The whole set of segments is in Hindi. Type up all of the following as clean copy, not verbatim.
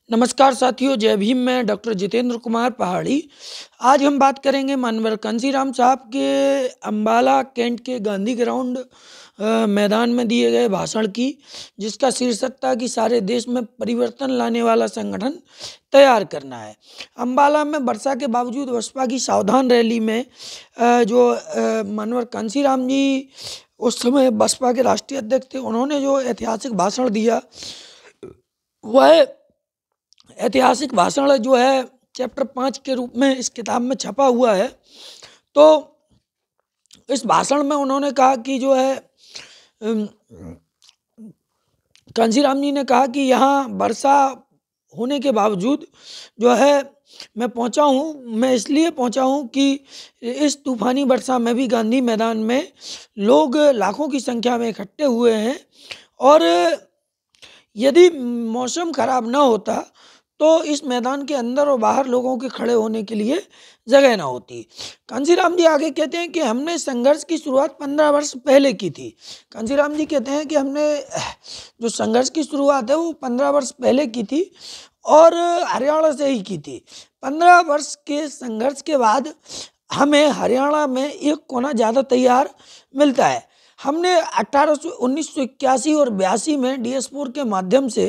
नमस्कार साथियों, जय भीम। मैं डॉक्टर जितेंद्र कुमार पहाड़ी। आज हम बात करेंगे मानवर कांशीराम साहब के अम्बाला कैंट के गांधी ग्राउंड मैदान में दिए गए भाषण की, जिसका शीर्षक था कि सारे देश में परिवर्तन लाने वाला संगठन तैयार करना है। अम्बाला में वर्षा के बावजूद बसपा की सावधान रैली में मानवर कांशीराम जी उस समय बसपा के राष्ट्रीय अध्यक्ष थे, उन्होंने जो ऐतिहासिक भाषण दिया वह ऐतिहासिक भाषण जो है चैप्टर 5 के रूप में इस किताब में छपा हुआ है। तो इस भाषण में उन्होंने कहा कि जो है कांशीराम जी ने कहा कि यहाँ वर्षा होने के बावजूद जो है मैं इसलिए पहुँचा हूँ कि इस तूफानी वर्षा में भी गांधी मैदान में लोग लाखों की संख्या में इकट्ठे हुए हैं, और यदि मौसम खराब ना होता तो इस मैदान के अंदर और बाहर लोगों के खड़े होने के लिए जगह ना होती। कांशीराम जी आगे कहते हैं कि हमने संघर्ष की शुरुआत 15 वर्ष पहले की थी। कांशीराम जी कहते हैं कि हमने जो संघर्ष की शुरुआत है वो 15 वर्ष पहले की थी और हरियाणा से ही की थी। 15 वर्ष के संघर्ष के बाद हमें हरियाणा में एक कोना ज़्यादा तैयार मिलता है। हमने 1981 और 82 में DS4 के माध्यम से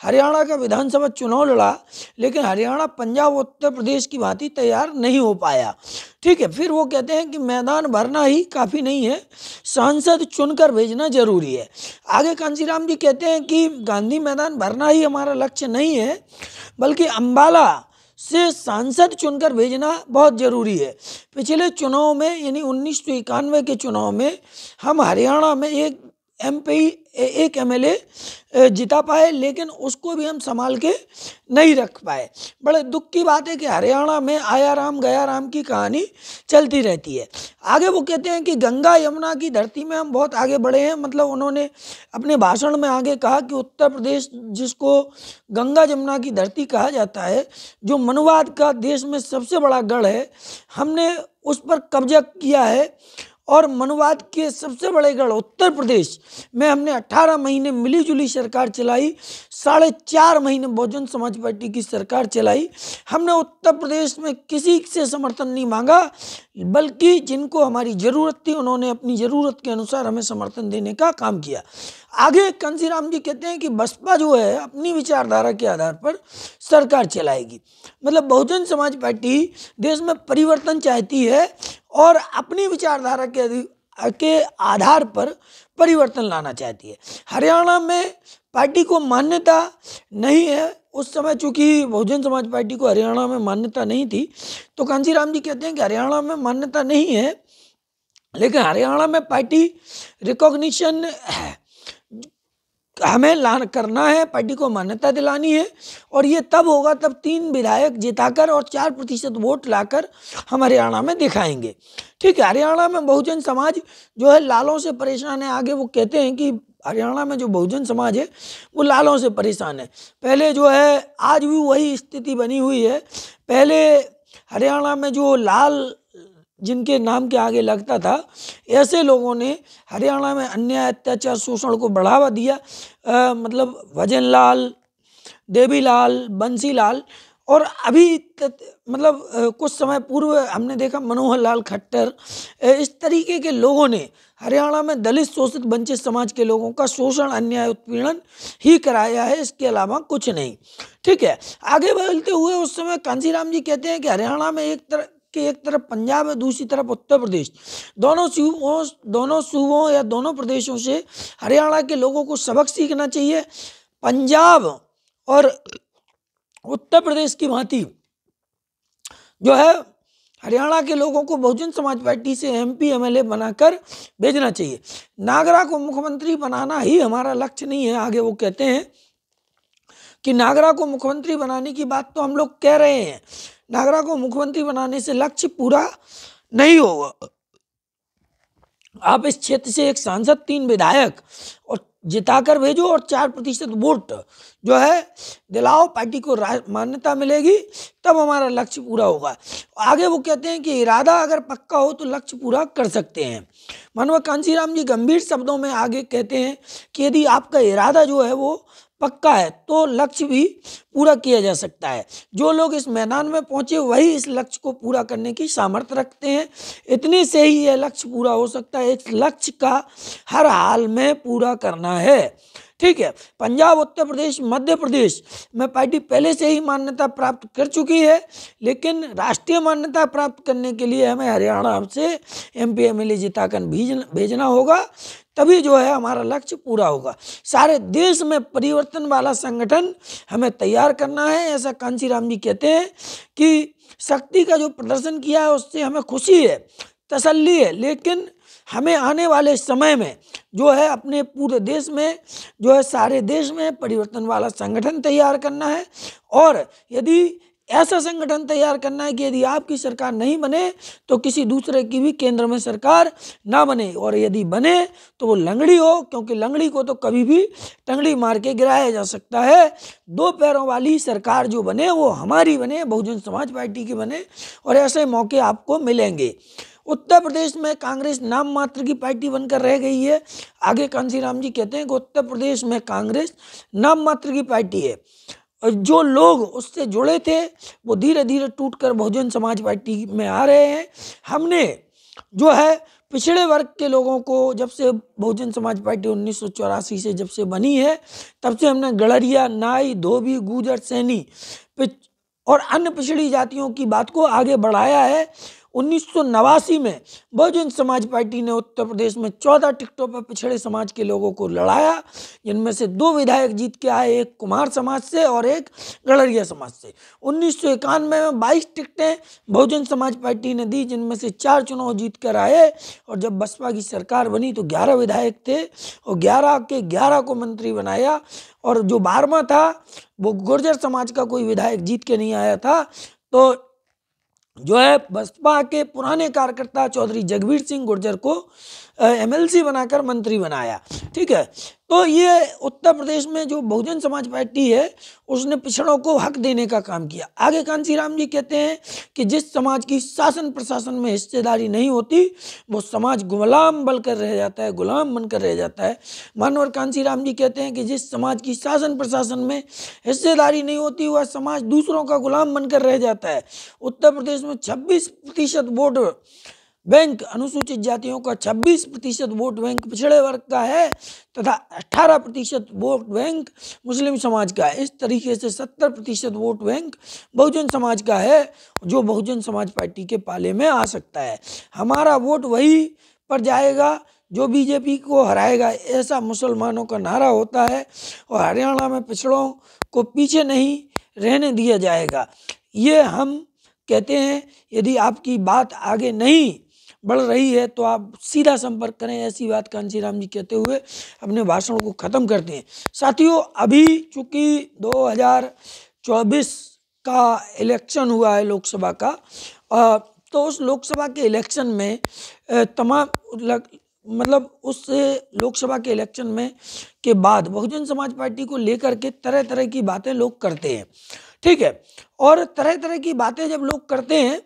हरियाणा का विधानसभा चुनाव लड़ा, लेकिन हरियाणा पंजाब उत्तर प्रदेश की भांति तैयार नहीं हो पाया। ठीक है, फिर वो कहते हैं कि मैदान भरना ही काफ़ी नहीं है, सांसद चुनकर भेजना जरूरी है। आगे कांशीराम जी कहते हैं कि गांधी मैदान भरना ही हमारा लक्ष्य नहीं है, बल्कि अम्बाला से सांसद चुनकर भेजना बहुत ज़रूरी है। पिछले चुनाव में यानी 1991 के चुनाव में हम हरियाणा में एक MLA जिता पाए, लेकिन उसको भी हम संभाल के नहीं रख पाए। बड़े दुख की बात है कि हरियाणा में आया राम गया राम की कहानी चलती रहती है। आगे वो कहते हैं कि गंगा यमुना की धरती में हम बहुत आगे बढ़े हैं। मतलब उन्होंने अपने भाषण में आगे कहा कि उत्तर प्रदेश, जिसको गंगा यमुना की धरती कहा जाता है, जो मनुवाद का देश में सबसे बड़ा गढ़ है, हमने उस पर कब्जा किया है। और मनुवाद के सबसे बड़े गढ़ उत्तर प्रदेश में हमने 18 महीने मिलीजुली सरकार चलाई, 4.5 महीने बहुजन समाज पार्टी की सरकार चलाई। हमने उत्तर प्रदेश में किसी से समर्थन नहीं मांगा, बल्कि जिनको हमारी ज़रूरत थी उन्होंने अपनी ज़रूरत के अनुसार हमें समर्थन देने का काम किया। आगे कांशीराम जी कहते हैं कि बसपा जो है अपनी विचारधारा के आधार पर सरकार चलाएगी। मतलब बहुजन समाज पार्टी देश में परिवर्तन चाहती है और अपनी विचारधारा के आधार पर परिवर्तन लाना चाहती है। हरियाणा में पार्टी को मान्यता नहीं है। उस समय चूंकि बहुजन समाज पार्टी को हरियाणा में मान्यता नहीं थी, तो कांशीराम जी कहते हैं कि हरियाणा में मान्यता नहीं है, लेकिन हरियाणा में पार्टी रिकॉग्निशन हमें करना है, पार्टी को मान्यता दिलानी है। और ये तब होगा तब 3 विधायक जिताकर और 4% वोट लाकर हम हरियाणा में दिखाएंगे। ठीक है, हरियाणा में बहुजन समाज जो है लालों से परेशान है। आगे वो कहते हैं कि हरियाणा में जो बहुजन समाज है वो लालों से परेशान है। पहले जो है, आज भी वही स्थिति बनी हुई है। पहले हरियाणा में जो लाल जिनके नाम के आगे लगता था, ऐसे लोगों ने हरियाणा में अन्याय, अत्याचार, शोषण को बढ़ावा दिया। मतलब भजनलाल, देवीलाल, बंसीलाल, और अभी कुछ समय पूर्व हमने देखा मनोहर लाल खट्टर। इस तरीके के लोगों ने हरियाणा में दलित, शोषित, वंचित समाज के लोगों का शोषण, अन्याय, उत्पीड़न ही कराया है, इसके अलावा कुछ नहीं। ठीक है, आगे बढ़ते हुए उस समय कांशीराम जी कहते हैं कि हरियाणा में एक तरफ पंजाब है, दूसरी तरफ उत्तर प्रदेश। दोनों सूबों या दोनों प्रदेशों से हरियाणा के लोगों को सबक सीखना चाहिए। पंजाब और उत्तर प्रदेश की भांति जो है हरियाणा के लोगों को बहुजन समाज पार्टी से MP MLA बनाकर भेजना चाहिए। नागरा को मुख्यमंत्री बनाना ही हमारा लक्ष्य नहीं है। आगे वो कहते हैं कि नागरा को मुख्यमंत्री बनाने की बात तो हम लोग कह रहे हैं, नागरा को मुख्यमंत्री बनाने से लक्ष्य पूरा नहीं होगा। आप इस क्षेत्र से एक सांसद, 3 विधायक और जिताकर भेजो और 4% वोट जो है दिलाओ, पार्टी को मान्यता मिलेगी, तब हमारा लक्ष्य पूरा होगा। आगे वो कहते हैं कि इरादा अगर पक्का हो तो लक्ष्य पूरा कर सकते हैं। मानव कांशीराम जी गंभीर शब्दों में आगे कहते हैं कि यदि आपका इरादा जो है वो पक्का है तो लक्ष्य भी पूरा किया जा सकता है। जो लोग इस मैदान में पहुंचे वही इस लक्ष्य को पूरा करने की सामर्थ्य रखते हैं। इतने से ही यह लक्ष्य पूरा हो सकता है। इस लक्ष्य का हर हाल में पूरा करना है। ठीक है, पंजाब, उत्तर प्रदेश, मध्य प्रदेश में पार्टी पहले से ही मान्यता प्राप्त कर चुकी है, लेकिन राष्ट्रीय मान्यता प्राप्त करने के लिए हमें हरियाणा से MP MLA जिताकर भेजना होगा, तभी जो है हमारा लक्ष्य पूरा होगा। सारे देश में परिवर्तन वाला संगठन हमें तैयार करना है। ऐसा कांशीराम जी कहते हैं कि शक्ति का जो प्रदर्शन किया है उससे हमें खुशी है, तसल्ली है, लेकिन हमें आने वाले समय में जो है अपने पूरे देश में जो है सारे देश में परिवर्तन वाला संगठन तैयार करना है। और यदि ऐसा संगठन तैयार करना है कि यदि आपकी सरकार नहीं बने तो किसी दूसरे की भी केंद्र में सरकार ना बने, और यदि बने तो वो लंगड़ी हो, क्योंकि लंगड़ी को तो कभी भी टंगड़ी मार के गिराया जा सकता है। दो पैरों वाली सरकार जो बने वो हमारी बने, बहुजन समाज पार्टी की बने, और ऐसे मौके आपको मिलेंगे। उत्तर प्रदेश में कांग्रेस नाम मात्र की पार्टी बनकर रह गई है। आगे कांशीराम जी कहते हैं कि उत्तर प्रदेश में कांग्रेस नाम मात्र की पार्टी है। जो लोग उससे जुड़े थे वो धीरे धीरे टूटकर बहुजन समाज पार्टी में आ रहे हैं। हमने जो है पिछड़े वर्ग के लोगों को, जब से बहुजन समाज पार्टी 1984 से जब से बनी है, तब से हमने गड़रिया, नाई, धोबी, गुर्जर, सैनी और अन्य पिछड़ी जातियों की बात को आगे बढ़ाया है। 1989 में बहुजन समाज पार्टी ने उत्तर प्रदेश में 14 टिकटों पर पिछड़े समाज के लोगों को लड़ाया, जिनमें से 2 विधायक जीत के आए, एक कुमार समाज से और एक गड़रिया समाज से। 1991 में 22 टिकटें बहुजन समाज पार्टी ने दी, जिनमें से 4 चुनाव जीत कर आए, और जब बसपा की सरकार बनी तो 11 विधायक थे और 11 के 11 को मंत्री बनाया, और जो 12वां था वो गुर्जर समाज का कोई विधायक जीत के नहीं आया था। तो जो है बसपा के पुराने कार्यकर्ता चौधरी जगबीर सिंह गुर्जर को MLC बनाकर मंत्री बनाया। ठीक है, तो ये उत्तर प्रदेश में जो बहुजन समाज पार्टी है उसने पिछड़ों को हक देने का काम किया। आगे कांशीराम जी कहते हैं कि जिस समाज की शासन प्रशासन में हिस्सेदारी नहीं होती वो समाज गुलाम बनकर रह जाता है, गुलाम बनकर रह जाता है। मानवर कांशीराम जी कहते हैं कि जिस समाज की शासन प्रशासन में हिस्सेदारी नहीं होती वह समाज दूसरों का गुलाम बनकर रह जाता है। उत्तर प्रदेश में 26% वोट बैंक अनुसूचित जातियों का, 26% वोट बैंक पिछड़े वर्ग का है तथा 18% वोट बैंक मुस्लिम समाज का है। इस तरीके से 70% वोट बैंक बहुजन समाज का है, जो बहुजन समाज पार्टी के पाले में आ सकता है। हमारा वोट वही पर जाएगा जो BJP को हराएगा, ऐसा मुसलमानों का नारा होता है, और हरियाणा में पिछड़ों को पीछे नहीं रहने दिया जाएगा। ये हम कहते हैं। यदि आपकी बात आगे नहीं बढ़ रही है तो आप सीधा संपर्क करें, ऐसी बात कांशीराम जी कहते हुए अपने भाषण को ख़त्म करते हैं। साथियों, अभी चूँकि 2024 का इलेक्शन हुआ है लोकसभा का, तो उस लोकसभा के इलेक्शन में उस लोकसभा के इलेक्शन में के बाद बहुजन समाज पार्टी को लेकर के तरह तरह की बातें लोग करते हैं। ठीक है, और तरह तरह की बातें जब लोग करते हैं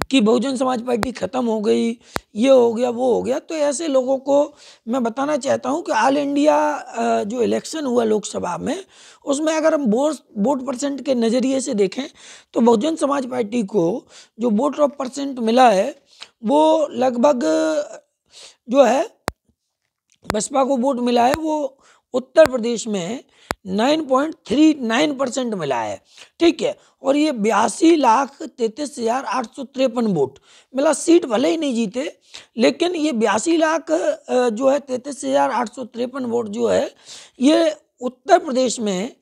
कि बहुजन समाज पार्टी खत्म हो गई, ये हो गया, वो हो गया, तो ऐसे लोगों को मैं बताना चाहता हूं कि ऑल इंडिया जो इलेक्शन हुआ लोकसभा में, उसमें अगर हम वोट परसेंट के नज़रिए से देखें तो बहुजन समाज पार्टी को जो वोट ऑफ परसेंट मिला है वो लगभग जो है बसपा को वोट मिला है वो उत्तर प्रदेश में 9.39% मिला है। ठीक है, और ये 82,33,853 वोट मिला। सीट भले ही नहीं जीते, लेकिन ये 82,00,000 जो है 33,853 वोट जो है ये उत्तर प्रदेश में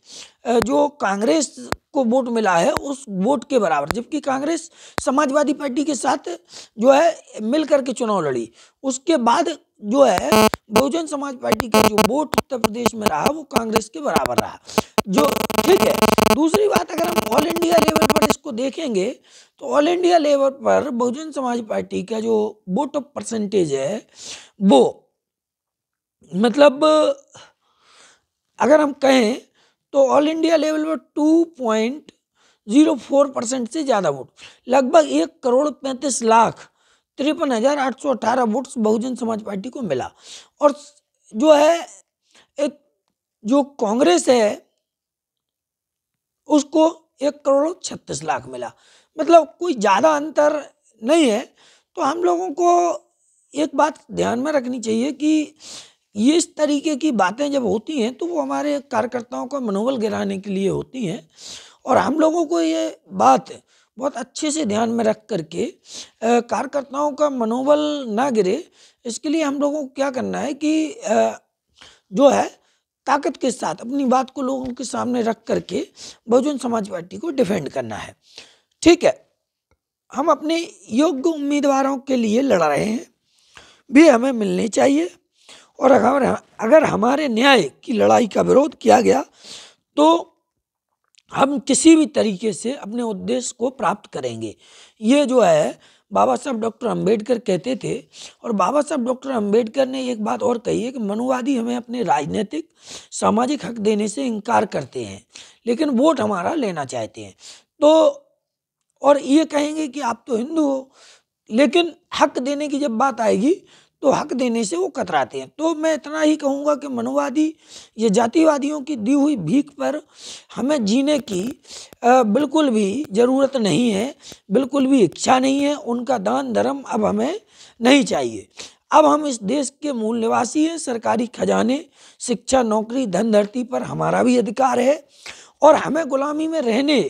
जो कांग्रेस को वोट मिला है उस वोट के बराबर, जबकि कांग्रेस समाजवादी पार्टी के साथ जो है मिल करके चुनाव लड़ी। उसके बाद जो है बहुजन समाज पार्टी का जो वोट उत्तर प्रदेश में रहा वो कांग्रेस के बराबर रहा। जो ठीक है, दूसरी बात, अगर हम ऑल इंडिया लेवल पर इसको देखेंगे तो ऑल इंडिया लेवल पर बहुजन समाज पार्टी का जो वोट ऑफ परसेंटेज है वो मतलब अगर हम कहें तो ऑल इंडिया लेवल पर 2.04% से ज़्यादा वोट, लगभग 1,35,53,818 वोट्स बहुजन समाज पार्टी को मिला। और जो है एक जो कांग्रेस है उसको 1,36,00,000 मिला, मतलब कोई ज़्यादा अंतर नहीं है। तो हम लोगों को एक बात ध्यान में रखनी चाहिए कि ये इस तरीके की बातें जब होती हैं तो वो हमारे कार्यकर्ताओं का मनोबल गिराने के लिए होती हैं, और हम लोगों को ये बात बहुत अच्छे से ध्यान में रख करके कार्यकर्ताओं का मनोबल ना गिरे, इसके लिए हम लोगों को क्या करना है कि जो है ताकत के साथ अपनी बात को लोगों के सामने रख करके बहुजन समाज पार्टी को डिफेंड करना है। ठीक है, हम अपने योग्य उम्मीदवारों के लिए लड़ रहे हैं, भी हमें मिलने चाहिए, और अगर हमारे न्याय की लड़ाई का विरोध किया गया तो हम किसी भी तरीके से अपने उद्देश्य को प्राप्त करेंगे। ये जो है बाबा साहब डॉक्टर अंबेडकर कहते थे, और बाबा साहब डॉक्टर अंबेडकर ने एक बात और कही है कि मनुवादी हमें अपने राजनीतिक सामाजिक हक देने से इनकार करते हैं, लेकिन वोट हमारा लेना चाहते हैं। तो और ये कहेंगे कि आप तो हिंदू हो, लेकिन हक देने की जब बात आएगी तो हक देने से वो कतराते हैं। तो मैं इतना ही कहूँगा कि मनुवादी ये जातिवादियों की दी हुई भीख पर हमें जीने की बिल्कुल भी ज़रूरत नहीं है, बिल्कुल भी इच्छा नहीं है। उनका दान धर्म अब हमें नहीं चाहिए। अब हम इस देश के मूल निवासी हैं। सरकारी खजाने, शिक्षा, नौकरी, धन, धरती पर हमारा भी अधिकार है, और हमें गुलामी में रहने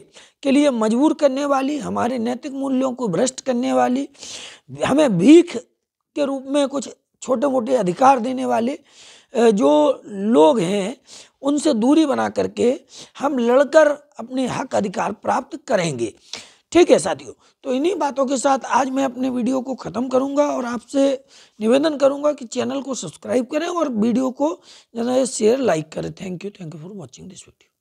के लिए मजबूर करने वाली, हमारे नैतिक मूल्यों को भ्रष्ट करने वाली, हमें भीख के रूप में कुछ छोटे मोटे अधिकार देने वाले जो लोग हैं उनसे दूरी बना करके हम लड़कर अपने हक अधिकार प्राप्त करेंगे। ठीक है साथियों, तो इन्हीं बातों के साथ आज मैं अपने वीडियो को ख़त्म करूंगा, और आपसे निवेदन करूंगा कि चैनल को सब्सक्राइब करें और वीडियो को ज़्यादा शेयर लाइक करें। Thank you for watching this video.